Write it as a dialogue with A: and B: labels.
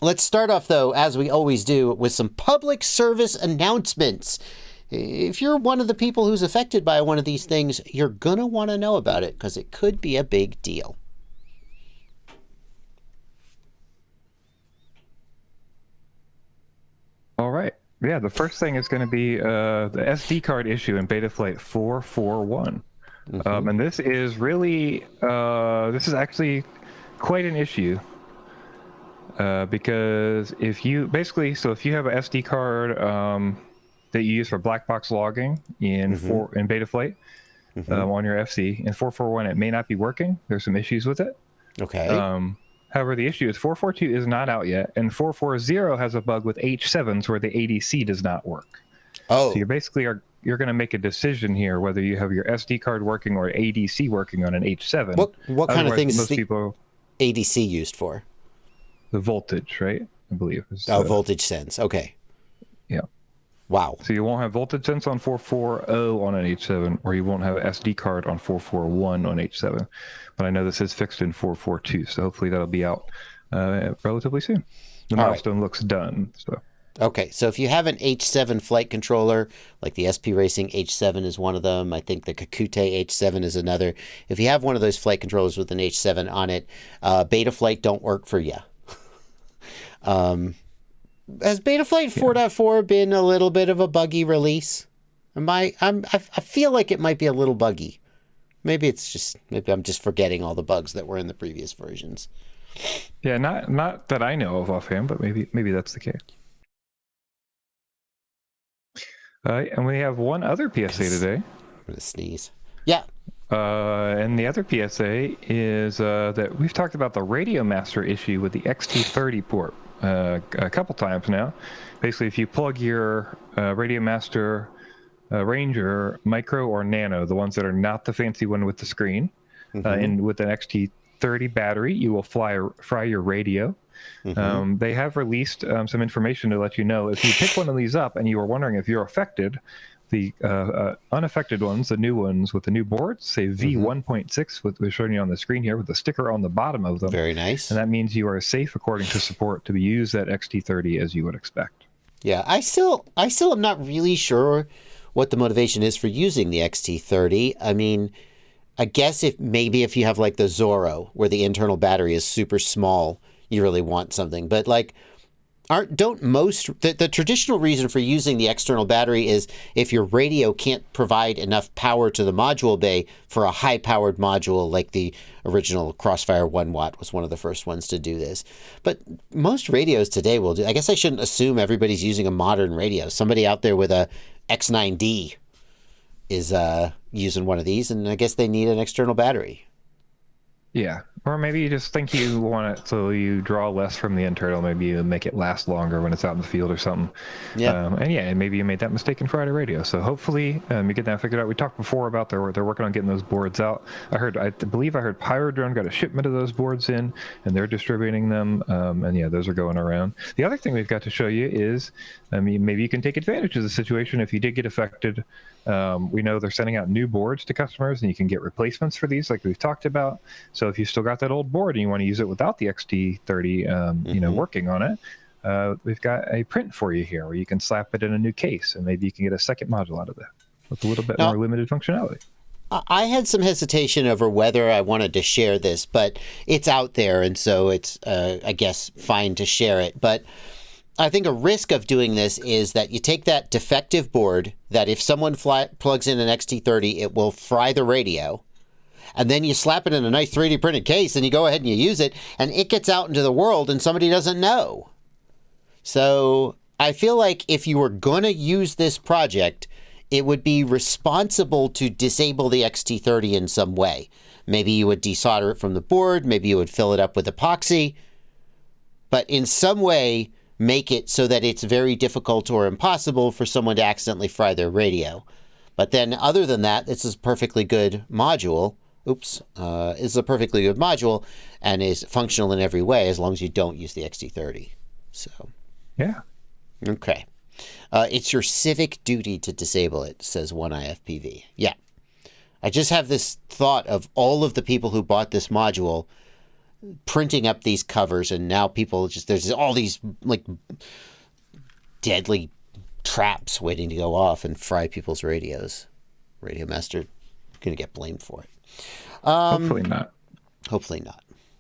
A: Let's start off, though, as we always do, with some public service announcements. If you're one of the people who's affected by one of these things, you're going to want to know about it because it could be a big deal.
B: All right. Yeah, the first thing is going to be the SD card issue in Betaflight 4.4.1. And this is really, this is actually quite an issue. Because if you have a SD card that you use for black box logging in Betaflight on your FC, in 4.4.1 it may not be working. There's some issues with it.
A: Okay.
B: However, the issue is 4.4.2 is not out yet, and 4.4.0 has a bug with H7s where the ADC does not work.
A: Oh.
B: So you're going to make a decision here whether you have your SD card working or ADC working on an H7.
A: What kind of things is the
B: people,
A: ADC used for?
B: The voltage, right? I believe.
A: Voltage sense. Okay.
B: Yeah.
A: Wow.
B: So you won't have voltage sense on 4.4.0 on an H7, or you won't have an SD card on 4.4.1 on H7. But I know this is fixed in 4.4.2, so hopefully that'll be out relatively soon. The milestone looks done. So.
A: Okay, so if you have an H7 flight controller, like the SP Racing H7 is one of them, I think the Kakute H7 is another. If you have one of those flight controllers with an H7 on it, Betaflight don't work for you. Has Betaflight 4.4 been a little bit of a buggy release? I feel like it might be a little buggy. Maybe I'm just forgetting all the bugs that were in the previous versions.
B: Yeah, not that I know of offhand, but maybe that's the case. And we have one other PSA today.
A: I'm gonna sneeze. Yeah.
B: And the other PSA is that we've talked about the Radiomaster issue with the XT30 port a couple times now. Basically, if you plug your Radiomaster Ranger Micro or Nano, the ones that are not the fancy one with the screen, and with an XT30 battery, you will fry your radio. They have released some information to let you know if you pick one of these up and you were wondering if you're affected. The unaffected ones, the new ones with the new boards, say V1.6, what we're showing you on the screen here with the sticker on the bottom of them.
A: Very nice.
B: And that means you are safe according to support to use that XT30 as you would expect.
A: Yeah, I still am not really sure what the motivation is for using the XT30. I mean, I guess if you have like the Zorro where the internal battery is super small, you really want something. But like, the traditional reason for using the external battery is if your radio can't provide enough power to the module bay for a high-powered module, like the original Crossfire 1 watt was one of the first ones to do this. But most radios today will do. I guess I shouldn't assume everybody's using a modern radio. Somebody out there with a X9D is using one of these, and I guess they need an external battery.
B: Yeah, or maybe you just think you want it so you draw less from the internal. Maybe you make it last longer when it's out in the field or something. Yeah. And maybe you made that mistake in Friday radio. So hopefully you get that figured out. We talked before about they're working on getting those boards out. I believe I heard Pyrodrone got a shipment of those boards in, and they're distributing them. Those are going around. The other thing we've got to show you is, maybe you can take advantage of the situation if you did get affected. We know they're sending out new boards to customers, and you can get replacements for these like we've talked about. So if you still got that old board and you want to use it without the XT30 working on it, we've got a print for you here where you can slap it in a new case, and maybe you can get a second module out of that with a little bit more limited functionality.
A: I had some hesitation over whether I wanted to share this, but it's out there, and so it's I guess fine to share it. But I think a risk of doing this is that you take that defective board that if someone plugs in an XT30, it will fry the radio. And then you slap it in a nice 3D printed case and you go ahead and you use it, and it gets out into the world and somebody doesn't know. So I feel like if you were going to use this project, it would be responsible to disable the XT30 in some way. Maybe you would desolder it from the board. Maybe you would fill it up with epoxy. But in some way, make it so that it's very difficult or impossible for someone to accidentally fry their radio. But then other than that, this is a perfectly good module. Is a perfectly good module and is functional in every way as long as you don't use the XT30. So,
B: yeah.
A: Okay. It's your civic duty to disable it, says One IFPV. Yeah. I just have this thought of all of the people who bought this module printing up these covers, and now people there's all these like deadly traps waiting to go off and fry people's radios. Radiomaster going to get blamed for it.
B: Hopefully not.
A: Hopefully not.